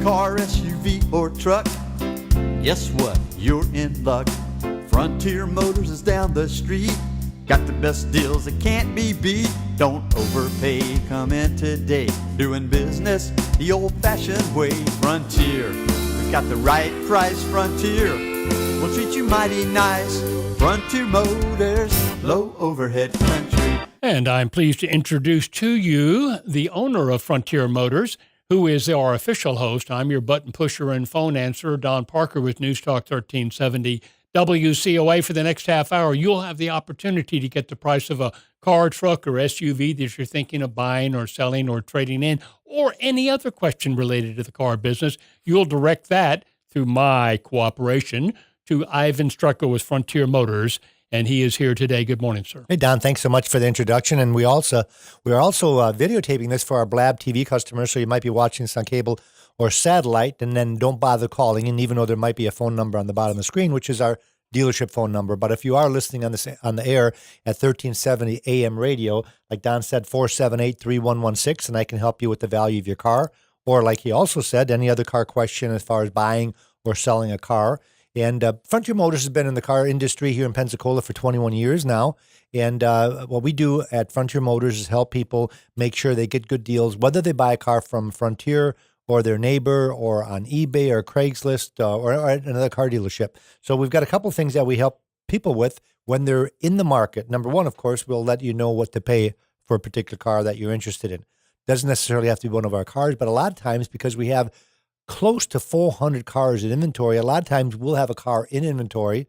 car, SUV, or truck, guess what? You're in luck. Frontier Motors is down the street. Got the best deals that can't be beat. Don't overpay, come in today. Doing business the old-fashioned way. Frontier, we got the right price. Frontier, we'll treat you mighty nice. Frontier Motors, low overhead country. And I'm pleased to introduce to you the owner of Frontier Motors, who is our official host. I'm your button pusher and phone answerer, Don Parker with News Talk 1370 WCOA. For the next half hour, you'll have the opportunity to get the price of a car, truck, or SUV that you're thinking of buying or selling or trading in, or any other question related to the car business. You'll direct that through my cooperation to Iven Streckel with Frontier Motors, and he is here today. Good morning, sir. Hey, Don, thanks so much for the introduction. And we are also videotaping this for our Blab TV customers, so you might be watching this on cable or satellite, and then don't bother calling in, even though there might be a phone number on the bottom of the screen, which is our dealership phone number. But if you are listening on the air at 1370 AM radio, like Don said, 478-3116, and I can help you with the value of your car. Or like he also said, any other car question as far as buying or selling a car. And Frontier Motors has been in the car industry here in Pensacola for 21 years now. And what we do at Frontier Motors is help people make sure they get good deals, whether they buy a car from Frontier or their neighbor or on eBay or Craigslist or another car dealership. So we've got a couple of things that we help people with when they're in the market. Number one, of course, we'll let you know what to pay for a particular car that you're interested in. Doesn't necessarily have to be one of our cars, but a lot of times because we have close to 400 cars in inventory, a lot of times we'll have a car in inventory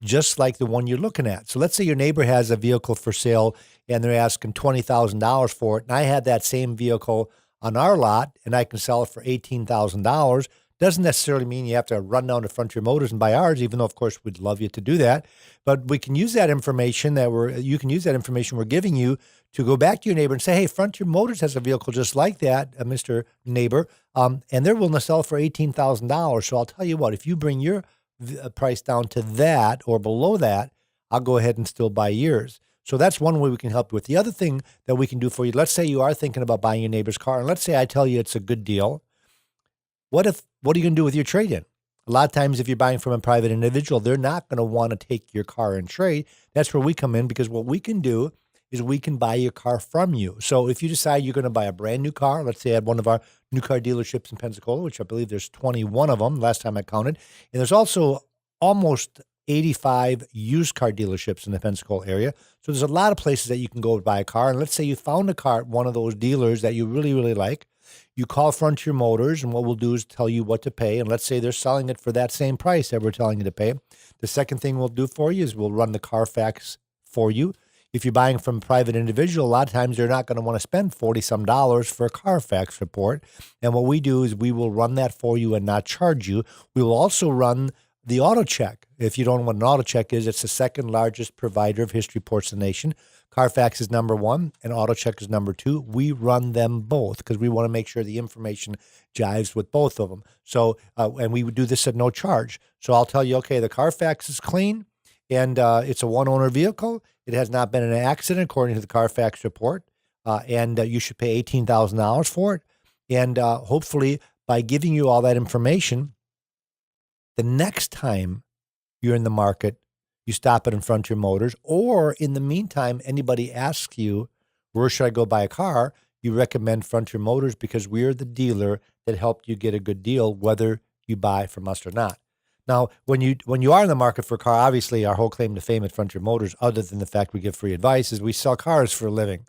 just like the one you're looking at. So let's say your neighbor has a vehicle for sale and they're asking $20,000 for it, and I had that same vehicle on our lot and I can sell it for $18,000. Doesn't necessarily mean you have to run down to Frontier Motors and buy ours, even though, of course, we'd love you to do that. But we can use that information you can use that information we're giving you to go back to your neighbor and say, hey, Frontier Motors has a vehicle just like that, Mr. Neighbor, and they're willing to sell it for $18,000. So I'll tell you what, if you bring your price down to that or below that, I'll go ahead and still buy yours. So that's one way we can help you with. The other thing that we can do for you, let's say you are thinking about buying your neighbor's car, and let's say I tell you it's a good deal. What are you going to do with your trade-in? A lot of times if you're buying from a private individual, they're not going to want to take your car and trade. That's where we come in, because what we can do is we can buy your car from you. So if you decide you're going to buy a brand new car, let's say at one of our new car dealerships in Pensacola, which I believe there's 21 of them last time I counted, and there's also almost 85 used car dealerships in the Pensacola area. So there's a lot of places that you can go buy a car. And let's say you found a car at one of those dealers that you really, really like. You call Frontier Motors, and what we'll do is tell you what to pay. And let's say they're selling it for that same price that we're telling you to pay. The second thing we'll do for you is we'll run the Carfax for you. If you're buying from a private individual, a lot of times they're not going to want to spend $40-some for a Carfax report. And what we do is we will run that for you and not charge you. We will also run the auto check. If you don't know what an auto check is, it's the second largest provider of history reports in the nation. Carfax is number one and auto check is number two. We run them both because we want to make sure the information jives with both of them. So, and we would do this at no charge. So I'll tell you, okay, the Carfax is clean and it's a one-owner vehicle. It has not been in an accident according to the Carfax report, and you should pay $18,000 for it. And hopefully by giving you all that information, the next time you're in the market, you stop it in Frontier Motors, or in the meantime, anybody asks you, where should I go buy a car? You recommend Frontier Motors because we're the dealer that helped you get a good deal, whether you buy from us or not. Now, when you are in the market for a car, obviously our whole claim to fame at Frontier Motors, other than the fact we give free advice, is we sell cars for a living.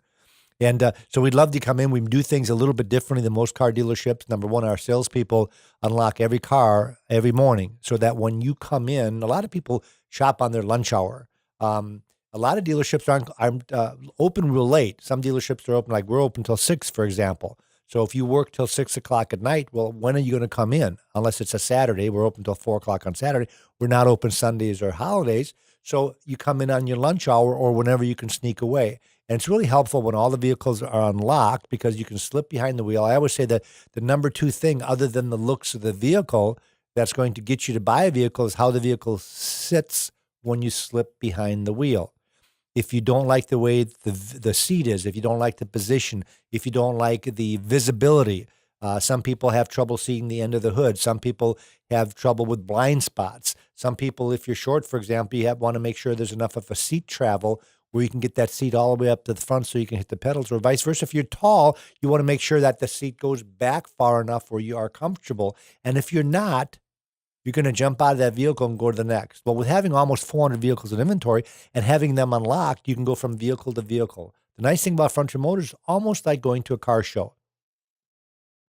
And so we'd love to come in. We do things a little bit differently than most car dealerships. Number one, our salespeople unlock every car every morning so that when you come in, a lot of people shop on their lunch hour. A lot of dealerships aren't open real late. Some dealerships are open, like we're open till 6, for example. So if you work till 6 o'clock at night, well, when are you going to come in? Unless it's a Saturday. We're open till 4 o'clock on Saturday. We're not open Sundays or holidays. So you come in on your lunch hour or whenever you can sneak away. And it's really helpful when all the vehicles are unlocked because you can slip behind the wheel. I always say that the number two thing, other than the looks of the vehicle, that's going to get you to buy a vehicle is how the vehicle sits when you slip behind the wheel. If you don't like the way the seat is, if you don't like the position, if you don't like the visibility, Some people have trouble seeing the end of the hood. Some people have trouble with blind spots. Some people, if you're short, for example, you want to make sure there's enough of a seat travel where you can get that seat all the way up to the front so you can hit the pedals, or vice versa. If you're tall, you want to make sure that the seat goes back far enough where you are comfortable. And if you're not, you're going to jump out of that vehicle and go to the next. Well, with having almost 400 vehicles in inventory and having them unlocked, you can go from vehicle to vehicle. The nice thing about Frontier Motors is almost like going to a car show.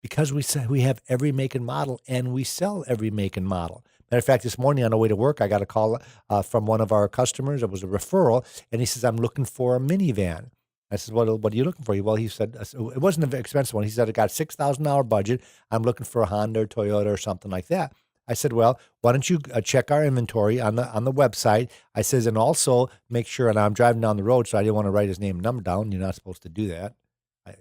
Because we have every make and model, and we sell every make and model. Matter of fact, this morning on the way to work, I got a call from one of our customers. It was a referral, and he says, I'm looking for a minivan. I said, what are you looking for? Well, he said, it wasn't an expensive one. He said, I got a $6,000 budget. I'm looking for a Honda or Toyota or something like that. I said, well, why don't you check our inventory on the website? I says, and also make sure, and I'm driving down the road, so I didn't want to write his name and number down. You're not supposed to do that.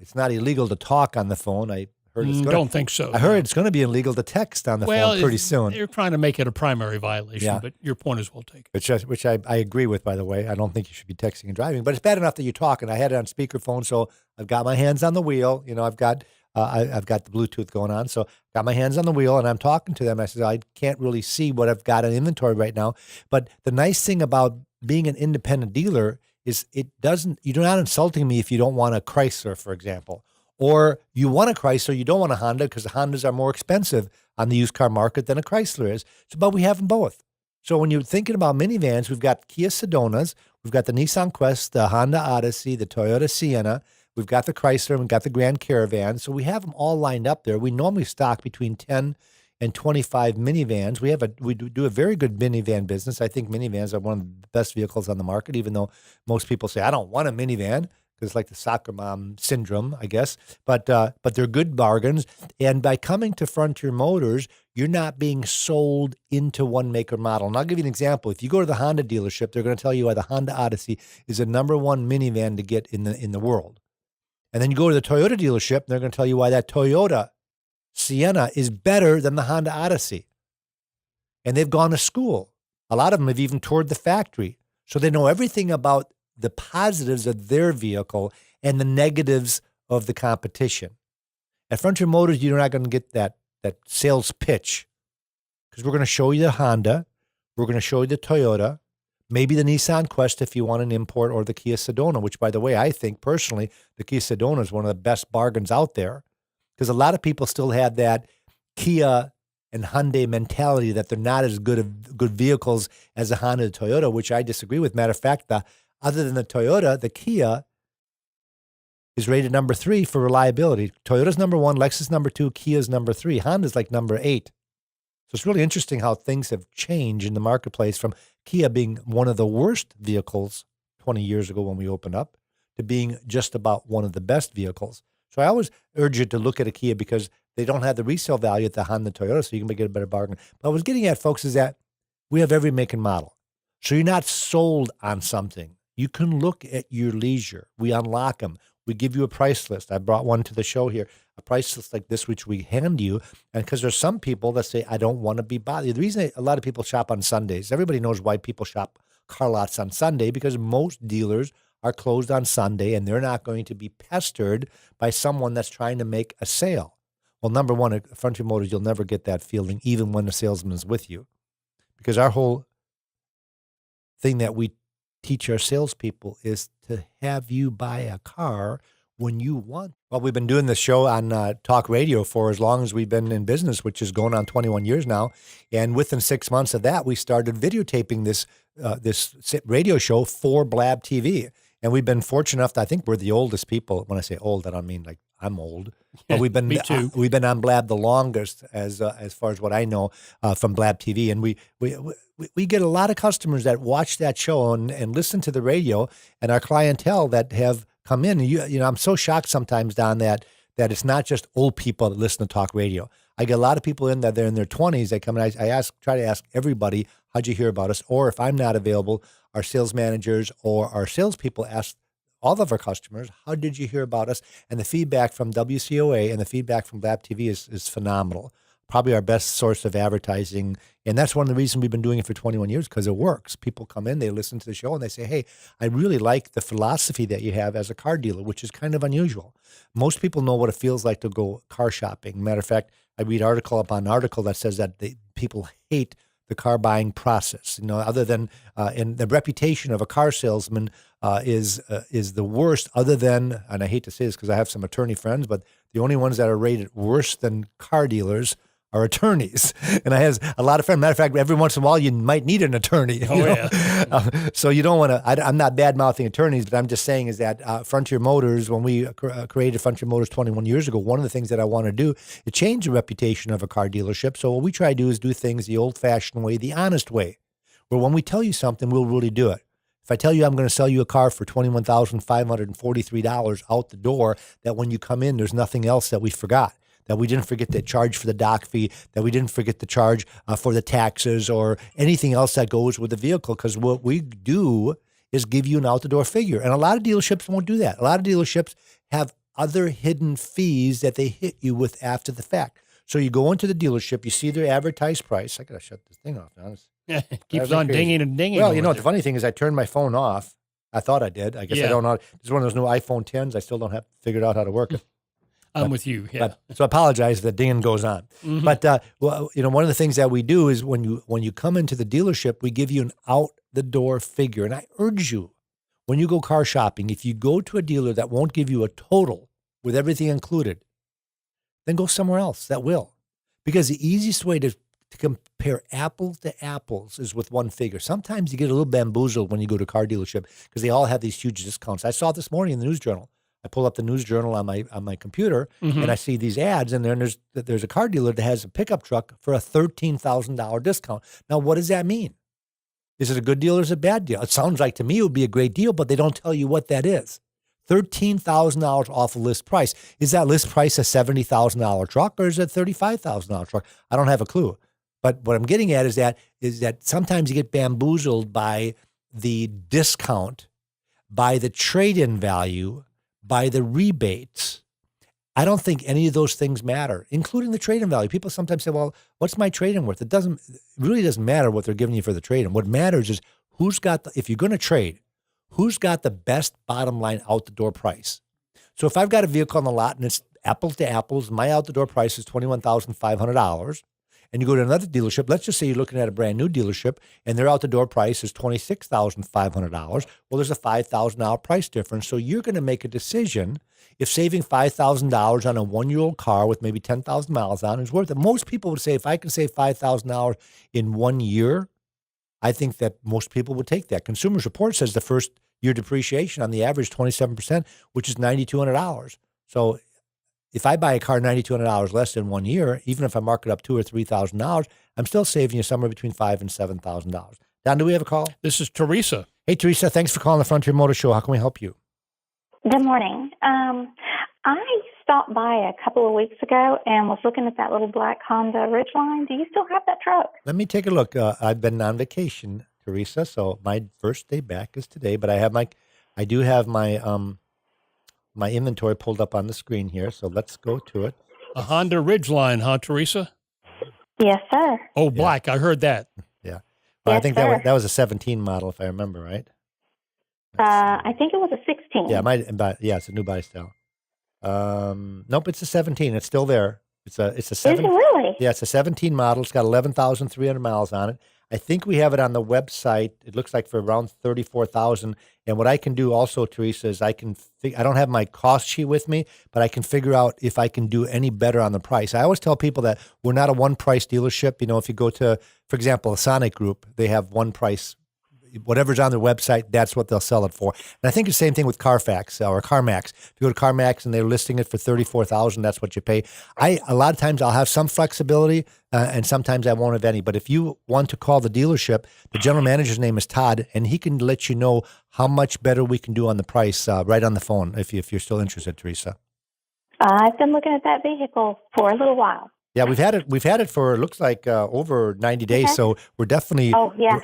It's not illegal to talk on the phone. I don't think so. I heard it's going to be illegal to text on the phone pretty soon. They're trying to make it a primary violation, but your point is well taken. Which I agree with, by the way. I don't think you should be texting and driving, but it's bad enough that you talk. And I had it on speakerphone, so I've got my hands on the wheel. I've got the Bluetooth going on, so got my hands on the wheel, and I'm talking to them. I said, I can't really see what I've got in inventory right now. But the nice thing about being an independent dealer is you're not insulting me if you don't want a Chrysler, for example. Or you want a Chrysler, you don't want a Honda because the Hondas are more expensive on the used car market than a Chrysler is. But we have them both. So when you're thinking about minivans, we've got Kia Sedonas, we've got the Nissan Quest, the Honda Odyssey, the Toyota Sienna, we've got the Chrysler, and we've got the Grand Caravan. So we have them all lined up there. We normally stock between 10 and 25 minivans. We do a very good minivan business. I think minivans are one of the best vehicles on the market, even though most people say, I don't want a minivan. Because it's like the soccer mom syndrome, I guess. But they're good bargains. And by coming to Frontier Motors, you're not being sold into one make or model. And I'll give you an example. If you go to the Honda dealership, they're going to tell you why the Honda Odyssey is the number one minivan to get in the world. And then you go to the Toyota dealership, and they're going to tell you why that Toyota Sienna is better than the Honda Odyssey. And they've gone to school. A lot of them have even toured the factory. So they know everything about the positives of their vehicle and the negatives of the competition. At Frontier Motors, you're not going to get that sales pitch because we're going to show you the Honda, we're going to show you the Toyota, maybe the Nissan Quest if you want an import, or the Kia Sedona, which, by the way, I think personally the Kia Sedona is one of the best bargains out there because a lot of people still have that Kia and Hyundai mentality that they're not as good vehicles as the Honda and Toyota, which I disagree with. Matter of fact, other than the Toyota, the Kia is rated number 3 for reliability. Toyota's number 1, Lexus number 2, Kia's number 3. Honda's like number 8. So it's really interesting how things have changed in the marketplace from Kia being one of the worst vehicles 20 years ago when we opened up to being just about one of the best vehicles. So I always urge you to look at a Kia because they don't have the resale value at the Honda and Toyota, so you can get a better bargain. But what I was getting at, folks, is that we have every make and model. So you're not sold on something. You can look at your leisure. We unlock them. We give you a price list. I brought one to the show here, a price list like this, which we hand you. And because there's some people that say, I don't want to be bothered. The reason a lot of people shop on Sundays, everybody knows why people shop car lots on Sunday, because most dealers are closed on Sunday and they're not going to be pestered by someone that's trying to make a sale. Well, number one, at Frontier Motors, you'll never get that feeling even when the salesman is with you, because our whole thing that we teach our salespeople is to have you buy a car when you want. Well, we've been doing this show on talk radio for as long as we've been in business, which is going on 21 years now. And within 6 months of that, we started videotaping this radio show for Blab TV. And we've been fortunate enough, I think we're the oldest people. When I say old, I don't mean like I'm old. But we've been Me too. We've been on Blab the longest, as far as what I know, from Blab TV. And we get a lot of customers that watch that show and listen to the radio, and our clientele that have come in. And you know, I'm so shocked sometimes, Don, that it's not just old people that listen to talk radio. I get a lot of people in that they're in their 20s. They come and I try to ask everybody, how'd you hear about us? Or if I'm not available, our sales managers or our salespeople ask all of our customers, how did you hear about us? And the feedback from WCOA and the feedback from Blab TV is phenomenal. probably our best source of advertising. And that's one of the reasons we've been doing it for 21 years, because it works. People come in, they listen to the show, and they say, hey, I really like the philosophy that you have as a car dealer, which is kind of unusual. Most people know what it feels like to go car shopping. Matter of fact, I read article upon article that says that people hate the car buying process. Other than and the reputation of a car salesman is the worst. Other than, and I hate to say this because I have some attorney friends, but the only ones that are rated worse than car dealers are attorneys. And I have a lot of friends. Matter of fact, every once in a while you might need an attorney. Yeah. So you don't want to. I'm not bad mouthing attorneys, but I'm just saying is that Frontier Motors, when we created Frontier Motors 21 years ago, one of the things that I want to do is change the reputation of a car dealership. So what we try to do is do things the old-fashioned way, the honest way, where when we tell you something, we'll really do it. If I tell you I'm going to sell you a car for $21,543 out the door, that when you come in, there's nothing else that we forgot. That we didn't forget the charge for the dock fee, that we didn't forget the charge for the taxes or anything else that goes with the vehicle. Because what we do is give you an out-the-door figure. And a lot of dealerships won't do that. A lot of dealerships have other hidden fees that they hit you with after the fact. So you go into the dealership, you see their advertised price. I got to shut this thing off now. It keeps on dinging and dinging. Well, the funny thing is I turned my phone off. I thought I did. I guess I don't know. It's one of those new iPhone 10s. I still don't have figured out how to work it. I'm with you. Yeah. So I apologize if the dinging goes on. Mm-hmm. But one of the things that we do is when you come into the dealership, we give you an out the door figure. And I urge you, when you go car shopping, if you go to a dealer that won't give you a total with everything included, then go somewhere else that will. Because the easiest way to compare apples to apples is with one figure. Sometimes you get a little bamboozled when you go to a car dealership because they all have these huge discounts. I saw it this morning in the News Journal. I pull up the News Journal on my computer, and I see these ads, and then there's a car dealer that has a pickup truck for a $13,000 discount. Now, what does that mean? Is it a good deal or is it a bad deal? It sounds like to me it would be a great deal, but they don't tell you what that is. $13,000 off of list price. Is that list price a $70,000 truck or is it a $35,000 truck? I don't have a clue. But what I'm getting at is that sometimes you get bamboozled by the discount, by the trade-in value, by the rebates. I don't think any of those things matter, including the trade-in value. People sometimes say, well, what's my trade-in worth? It really doesn't matter what they're giving you for the trade-in. What matters is if you're going to trade, who's got the best bottom line out-the-door price? So if I've got a vehicle on the lot and it's apples to apples, my out-the-door price is $21,500, and you go to another dealership, let's just say you're looking at a brand new dealership and their out-the-door price is $26,500. Well, there's a $5,000 price difference. So you're going to make a decision if saving $5,000 on a one-year-old car with maybe 10,000 miles on is worth it. Most people would say if I can save $5,000 in 1 year, I think that most people would take that. Consumers Report says the first year depreciation on the average 27%, which is $9,200. So if I buy a car $9,200 less than 1 year, even if I mark it up $2,000 or $3,000, I'm still saving you somewhere between $5,000 and $7,000. Don, do we have a call? This is Teresa. Hey, Teresa, thanks for calling the Frontier Motor Show. How can we help you? Good morning. I stopped by a couple of weeks ago and was looking at that little black Honda Ridgeline. Do you still have that truck? Let me take a look. I've been on vacation, Teresa, so my first day back is today, but I do have my inventory pulled up on the screen here, so let's go to it. A Honda Ridgeline, huh, Teresa? Yes, sir. Oh, black. Yeah. I heard that. Yeah. Well, Yes, I think sir. that was a 17 model, if I remember right. I think it was a 16. Yeah, it's a new body style. Nope, it's a 17. It's still there. It's a Is it 7. really? Yeah, it's a 17 model. It's got 11,300 miles on it. I think we have it on the website. It looks like for around 34,000. And what I can do also, Teresa, is I don't have my cost sheet with me, but I can figure out if I can do any better on the price. I always tell people that we're not a one-price dealership. If you go to, for example, a Sonic Group, they have one price. Whatever's on their website, that's what they'll sell it for. And I think the same thing with Carfax or CarMax. If you go to CarMax and they're listing it for $34,000, that's what you pay. A lot of times I'll have some flexibility, and sometimes I won't have any. But if you want to call the dealership, the general manager's name is Todd, and he can let you know how much better we can do on the price right on the phone. If you're still interested, Teresa. I've been looking at that vehicle for a little while. Yeah, we've had it for it looks like over 90 days. Okay. So we're definitely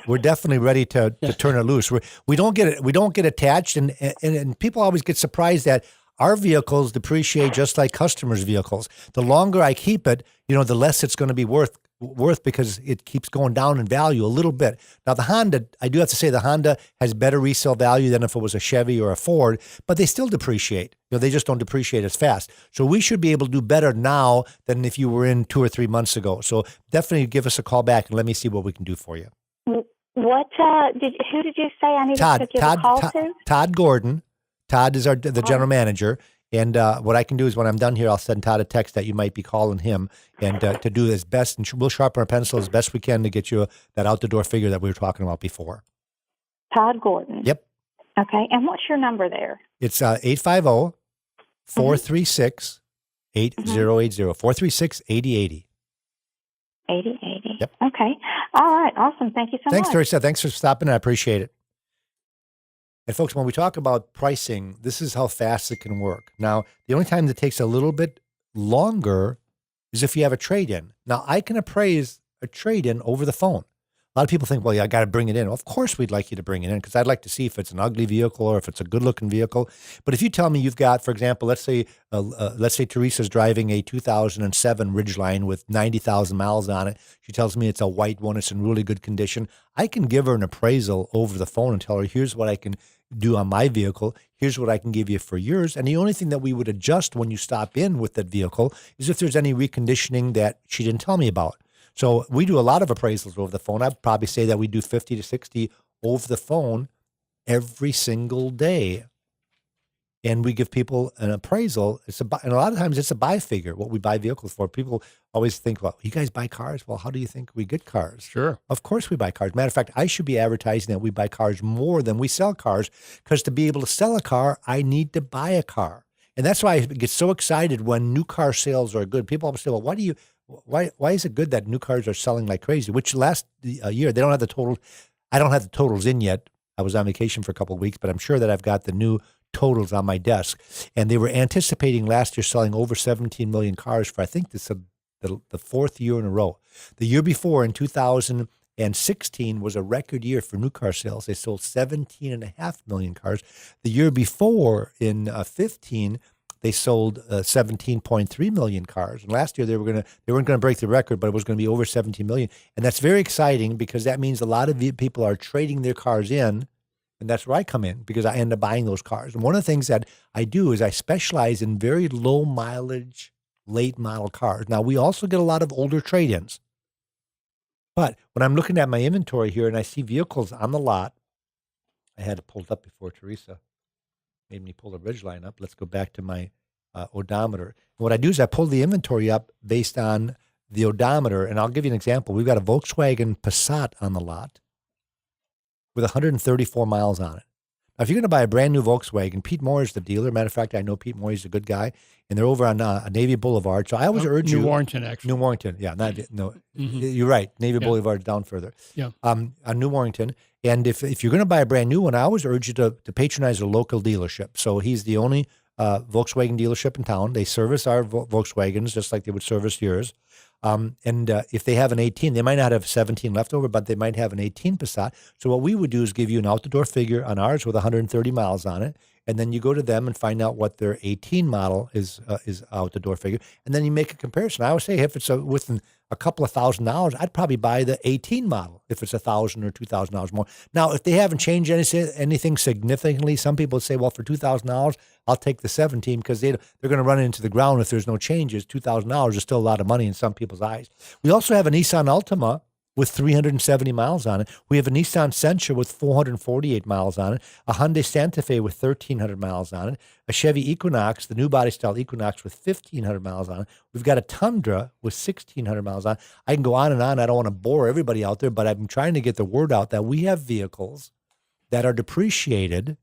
we're definitely ready to turn it loose. We don't get attached, and people always get surprised that Our vehicles depreciate just like customers' vehicles. The longer I keep it, the less it's going to be worth because it keeps going down in value a little bit. Now, the Honda, I do have to say the Honda has better resale value than if it was a Chevy or a Ford, but they still depreciate. They just don't depreciate as fast. So we should be able to do better now than if you were in 2 or 3 months ago. So definitely give us a call back and let me see what we can do for you. What who did you say I needed to give a call to? Todd Gordon. Todd is the general manager. And what I can do is when I'm done here, I'll send Todd a text that you might be calling him and to do his best. And we'll sharpen our pencil as best we can to get you that out-the-door figure that we were talking about before. Todd Gordon. Yep. Okay. And what's your number there? It's 850-436-8080. 436-8080. 8080. Yep. Okay. All right. Awesome. Thank you so much. Thanks, Teresa. Thanks for stopping. I appreciate it. And folks, when we talk about pricing, this is how fast it can work. Now, the only time that takes a little bit longer is if you have a trade-in. Now, I can appraise a trade-in over the phone. A lot of people think, well, yeah, I got to bring it in. Well, of course, we'd like you to bring it in because I'd like to see if it's an ugly vehicle or if it's a good-looking vehicle. But if you tell me you've got, for example, let's say Teresa's driving a 2007 Ridgeline with 90,000 miles on it. She tells me it's a white one. It's in really good condition. I can give her an appraisal over the phone and tell her, here's what I can do on my vehicle. Here's what I can give you for yours. And the only thing that we would adjust when you stop in with that vehicle is if there's any reconditioning that she didn't tell me about. So we do a lot of appraisals over the phone. I'd probably say that we do 50 to 60 over the phone every single day. And we give people an appraisal. And a lot of times it's a buy figure, what we buy vehicles for. People always think, well, you guys buy cars? Well, how do you think we get cars? Sure. Of course we buy cars. Matter of fact, I should be advertising that we buy cars more than we sell cars because to be able to sell a car, I need to buy a car. And that's why I get so excited when new car sales are good. People always say, well, why is it good that new cars are selling like crazy? Which last year, they don't have the total. I don't have the totals in yet. I was on vacation for a couple of weeks, but I'm sure that I've got the new totals on my desk. And they were anticipating last year selling over 17 million cars for, I think, the fourth year in a row. The year before, in 2016, was a record year for new car sales. They sold 17.5 million cars. The year before, in 15, they sold 17.3 million cars. And last year, they weren't going to break the record, but it was going to be over 17 million. And that's very exciting because that means a lot of people are trading their cars in. And that's where I come in because I end up buying those cars. And one of the things that I do is I specialize in very low mileage, late model cars. Now, we also get a lot of older trade-ins. But when I'm looking at my inventory here and I see vehicles on the lot, I had it pulled up before Teresa made me pull the Ridgeline up. Let's go back to my odometer. And what I do is I pull the inventory up based on the odometer. And I'll give you an example. We've got a Volkswagen Passat on the lot with 134 miles on it. Now, if you're going to buy a brand new Volkswagen, Pete Moore is the dealer. Matter of fact, I know Pete Moore. He's a good guy. And they're over on Navy Boulevard. So I always urge you. New Warrington, actually. New Warrington. Yeah. You're right. Navy Boulevard is down further. Yeah. On New Warrington. And if you're going to buy a brand new one, I always urge you to patronize a local dealership. So he's the only Volkswagen dealership in town. They service our Volkswagens just like they would service yours. And if they have an 18, they might not have 17 left over, but they might have an 18 Passat. So what we would do is give you an out-the-door figure on ours with 130 miles on it, and then you go to them and find out what their 18 model is out-the-door figure, and then you make a comparison. I always say if it's within a couple of $1,000s, I'd probably buy the 18 model if it's $1,000 or $2,000 more. Now, if they haven't changed anything significantly, some people say, well, for $2,000, I'll take the 17 because they're going to run into the ground if there's no changes. $2,000 is still a lot of money in some people's eyes. We also have a Nissan Altima with 370 miles on it. We have a Nissan Sentra with 448 miles on it, a Hyundai Santa Fe with 1,300 miles on it, a Chevy Equinox, the new body style Equinox with 1,500 miles on it. We've got a Tundra with 1,600 miles on it. I can go on and on. I don't want to bore everybody out there, but I'm trying to get the word out that we have vehicles that are depreciated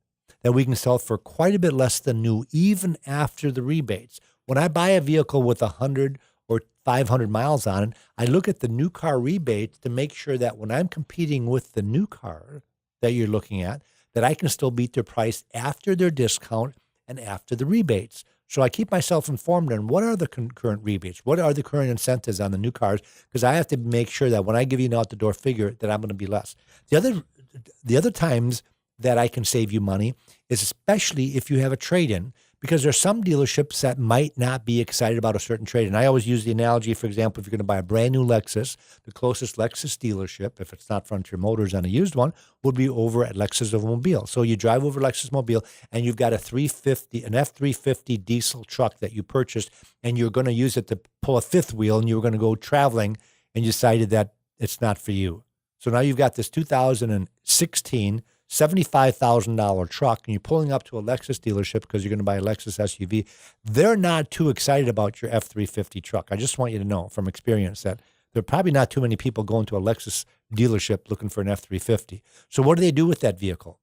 that we can sell for quite a bit less than new, even after the rebates. When I buy a vehicle with 100 or 500 miles on it, I look at the new car rebates to make sure that when I'm competing with the new car that you're looking at, that I can still beat their price after their discount and after the rebates. So I keep myself informed on what are the current rebates, what are the current incentives on the new cars, because I have to make sure that when I give you an out-the-door figure that I'm going to be less. The other times that I can save you money is especially if you have a trade-in, because there's some dealerships that might not be excited about a certain trade. And I always use the analogy, for example, if you're going to buy a brand new Lexus, the closest Lexus dealership, if it's not Frontier Motors on a used one, would be over at Lexus of Mobile. So you drive over Lexus Mobile and you've got an F350 diesel truck that you purchased, and you're going to use it to pull a fifth wheel, and you were going to go traveling, and you decided that it's not for you. So now you've got this 2016 $75,000 truck, and you're pulling up to a Lexus dealership because you're going to buy a Lexus SUV. They're not too excited about your F350 truck. I just want you to know from experience that there are probably not too many people going to a Lexus dealership looking for an F350. So what do they do with that vehicle?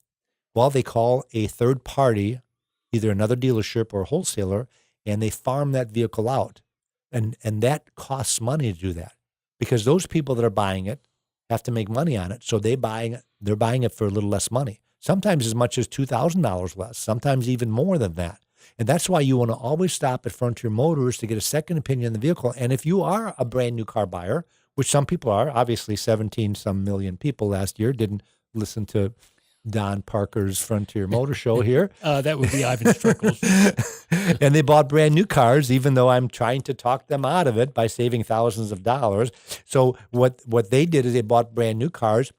Well, they call a third party, either another dealership or a wholesaler, and they farm that vehicle out. And that costs money to do that, because those people that are buying it have to make money on it. So they're buying it for a little less money, sometimes as much as $2,000 less, sometimes even more than that. And that's why you want to always stop at Frontier Motors to get a second opinion on the vehicle. And if you are a brand new car buyer, which some people are, obviously 17 some million people last year didn't listen to Don Parker's Frontier Motor Show here. That would be Iven Streckel's. And they bought brand new cars, even though I'm trying to talk them out of it by saving thousands of dollars. So what they did is they bought brand new cars.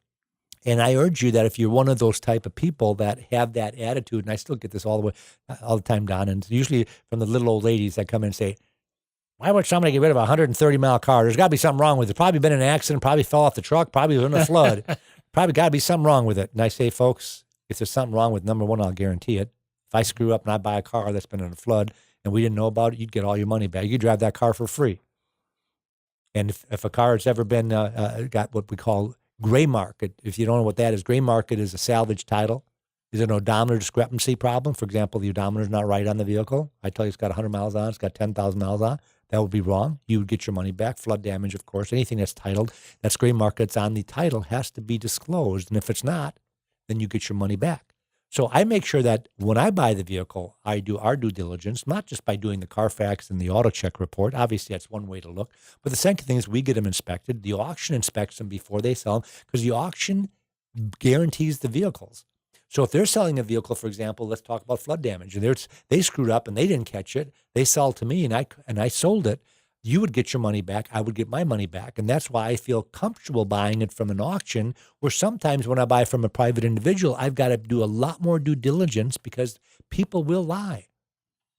And I urge you that if you're one of those type of people that have that attitude, and I still get this all the time, Don, and it's usually from the little old ladies that come in and say, why would somebody get rid of a 130-mile car? There's got to be something wrong with it. Probably been in an accident, probably fell off the truck, probably was in a flood. Probably got to be something wrong with it. And I say, folks, if there's something wrong with, number one, I'll guarantee it. If I screw up and I buy a car that's been in a flood and we didn't know about it, you'd get all your money back. You drive that car for free. And if a car has ever been got what we call gray market, if you don't know what that is, gray market is a salvage title. Is an odometer discrepancy problem? For example, the odometer is not right on the vehicle. I tell you it's got 100 miles on it, it's got 10,000 miles on it. That would be wrong. You would get your money back. Flood damage, of course. Anything that's titled, that's gray market, that's on the title, has to be disclosed. And if it's not, then you get your money back. So I make sure that when I buy the vehicle, I do our due diligence, not just by doing the Carfax and the auto check report. Obviously, that's one way to look. But the second thing is we get them inspected. The auction inspects them before they sell them, because the auction guarantees the vehicles. So if they're selling a vehicle, for example, let's talk about flood damage, and they screwed up and they didn't catch it, they sell it to me and I sold it, you would get your money back, I would get my money back. And that's why I feel comfortable buying it from an auction, where sometimes when I buy from a private individual, I've got to do a lot more due diligence because people will lie.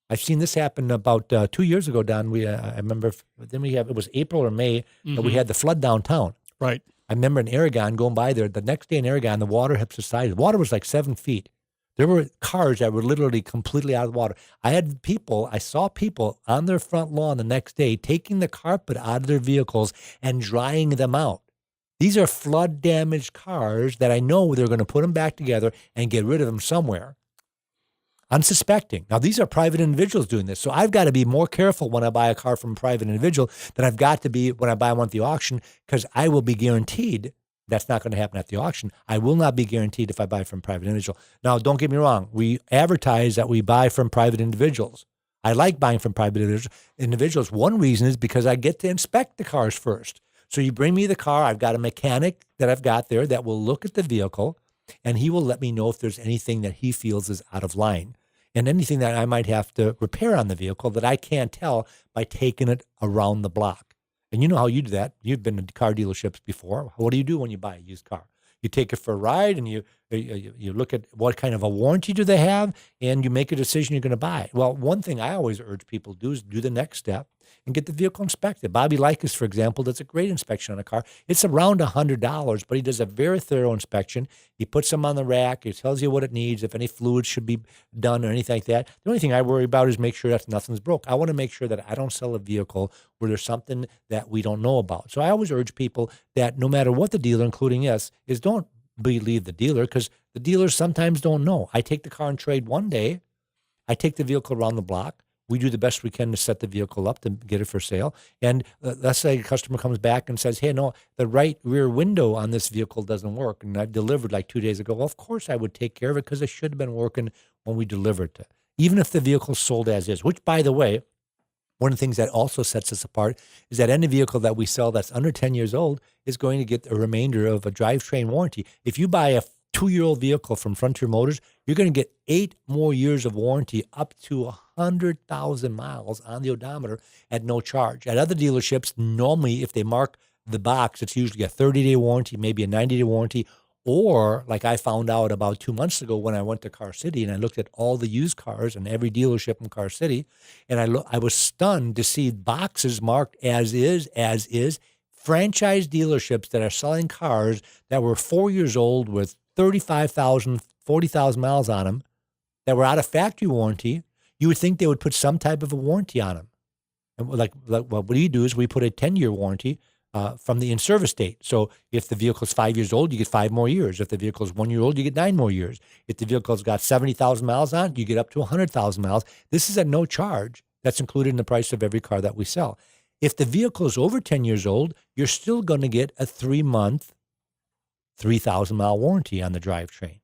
I've seen this happen about 2 years ago, Don. I remember, it was April or May, that we had the flood downtown. Right. I remember in Aragon going by there, the next day in Aragon, the water had subsided. The water was like 7 feet. There were cars that were literally completely out of the water. I saw people on their front lawn the next day taking the carpet out of their vehicles and drying them out. These are flood damaged cars that I know they're going to put them back together and get rid of them somewhere. Unsuspecting. Now, these are private individuals doing this. So I've got to be more careful when I buy a car from a private individual than I've got to be when I buy one at the auction, because I will be guaranteed that's not going to happen at the auction. I will not be guaranteed if I buy from a private individual. Now, don't get me wrong. We advertise that we buy from private individuals. I like buying from private individuals. One reason is because I get to inspect the cars first. So you bring me the car. I've got a mechanic that I've got there that will look at the vehicle, and he will let me know if there's anything that he feels is out of line, and anything that I might have to repair on the vehicle that I can't tell by taking it around the block. And you know how you do that. You've been to car dealerships before. What do you do when you buy a used car? You take it for a ride, and you look at what kind of a warranty do they have, and you make a decision you're going to buy. Well, one thing I always urge people to do is do the next step and get the vehicle inspected. Bobby Likas, for example, does a great inspection on a car. It's around $100, but he does a very thorough inspection. He puts them on the rack. He tells you what it needs, if any fluids should be done or anything like that. The only thing I worry about is make sure that nothing's broke. I want to make sure that I don't sell a vehicle where there's something that we don't know about. So I always urge people that no matter what the dealer, including us, is don't believe the dealer, because the dealers sometimes don't know. I take the car and trade one day. I take the vehicle around the block. We do the best we can to set the vehicle up to get it for sale. And let's say a customer comes back and says, hey, no, the right rear window on this vehicle doesn't work, and I delivered like 2 days ago. Well, of course I would take care of it, because it should have been working when we delivered it, even if the vehicle's sold as is, which, by the way, one of the things that also sets us apart is that any vehicle that we sell that's under 10 years old is going to get a remainder of a drivetrain warranty. If you buy a 2-year-old vehicle from Frontier Motors, you're going to get 8 more years of warranty, up to 100,000 miles on the odometer at no charge. At other dealerships, normally if they mark the box, it's usually a 30-day warranty, maybe a 90-day warranty, or like I found out about 2 months ago when I went to Car City and I looked at all the used cars in every dealership in Car City, and I was stunned to see boxes marked as is, franchise dealerships that are selling cars that were 4 years old with 35,000, 40,000 miles on them that were out of factory warranty. You would think they would put some type of a warranty on them. And like what we do is we put a 10-year warranty from the in-service date. So if the vehicle is 5 years old, you get 5 more years. If the vehicle is 1 year old, you get 9 more years. If the vehicle's got 70,000 miles on it, you get up to 100,000 miles. This is at no charge. That's included in the price of every car that we sell. If the vehicle is over 10 years old, you're still going to get a 3-month, 3,000-mile warranty on the drivetrain.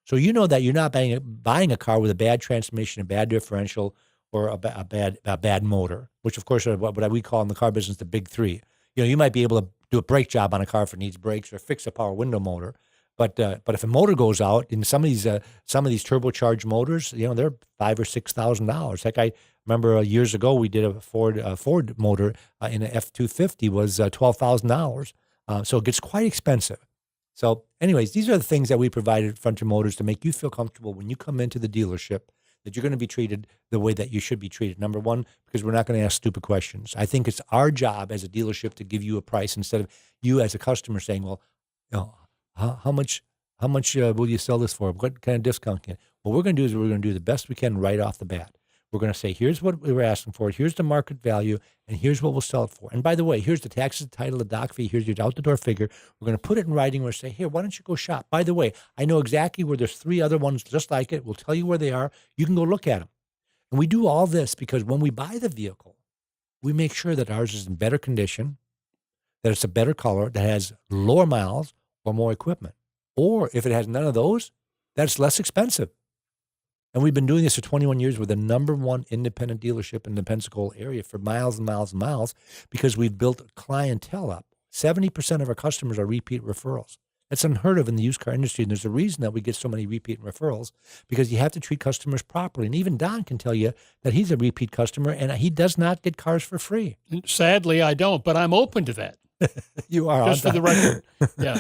So you know that you're not buying a car with a bad transmission, a bad differential, or a bad motor, which of course are what we call in the car business the big three. You know, you might be able to do a brake job on a car if it needs brakes, or fix a power window motor, but if a motor goes out, in some of these turbocharged motors, you know, they're $5,000 or $6,000. Like I remember years ago, we did a Ford motor in an F-250 was $12,000. So it gets quite expensive. So anyways, these are the things that we provided at Frontier Motors to make you feel comfortable when you come into the dealership, that you're going to be treated the way that you should be treated. Number one, because we're not going to ask stupid questions. I think it's our job as a dealership to give you a price instead of you as a customer saying, well, you know, how much will you sell this for? What kind of discount can? What we're going to do is we're going to do the best we can right off the bat. We're going to say, here's what we were asking for, here's the market value, and here's what we'll sell it for. And by the way, here's the taxes, the title, the doc fee, here's your out-the-door figure. We're going to put it in writing. We're going to say, here, why don't you go shop? By the way, I know exactly where there's 3 other ones just like it. We'll tell you where they are. You can go look at them. And we do all this because when we buy the vehicle, we make sure that ours is in better condition, that it's a better color, that has lower miles or more equipment. Or if it has none of those, that's less expensive. And we've been doing this for 21 years. We're the #1 independent dealership in the Pensacola area for miles and miles and miles because we've built clientele up. 70% of our customers are repeat referrals. That's unheard of in the used car industry. And there's a reason that we get so many repeat referrals, because you have to treat customers properly. And even Don can tell you that he's a repeat customer and he does not get cars for free. Sadly, I don't, but I'm open to that. You are. Just for the record. Yeah.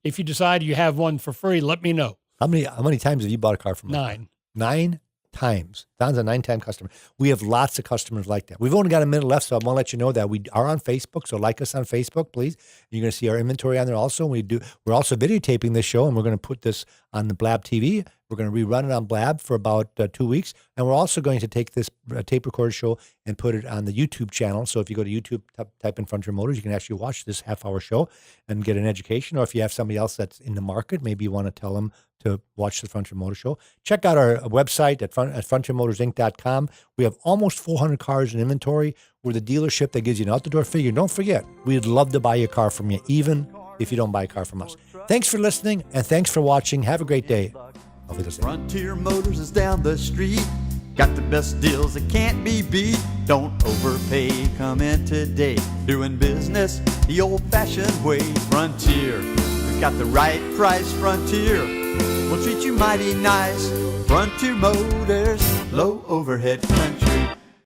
If you decide you have one for free, let me know. How many times have you bought a car from us? 9. 9 times. Don's a 9-time customer. We have lots of customers like that. We've only got a minute left, so I want to let you know that we are on Facebook. So like us on Facebook, please. You're going to see our inventory on there also. We're also videotaping this show, and we're going to put this on the Blab TV. We're going to rerun it on Blab for about 2 weeks. And we're also going to take this tape recorder show and put it on the YouTube channel. So if you go to YouTube, type in Frontier Motors, you can actually watch this half-hour show and get an education. Or if you have somebody else that's in the market, maybe you want to tell them to watch the Frontier Motor Show. Check out our website at frontiermotorsinc.com. We have almost 400 cars in inventory. We're the dealership that gives you an out-the-door figure. Don't forget, we'd love to buy your car from you, even if you don't buy a car from us. Thanks for listening, and thanks for watching. Have a great day. Auf Wiedersehen. Frontier Motors is down the street. Got the best deals that can't be beat. Don't overpay. Come in today. Doing business the old-fashioned way. Frontier, we've got the right price. Frontier, we'll treat you mighty nice. Frontier Motors, low overhead country.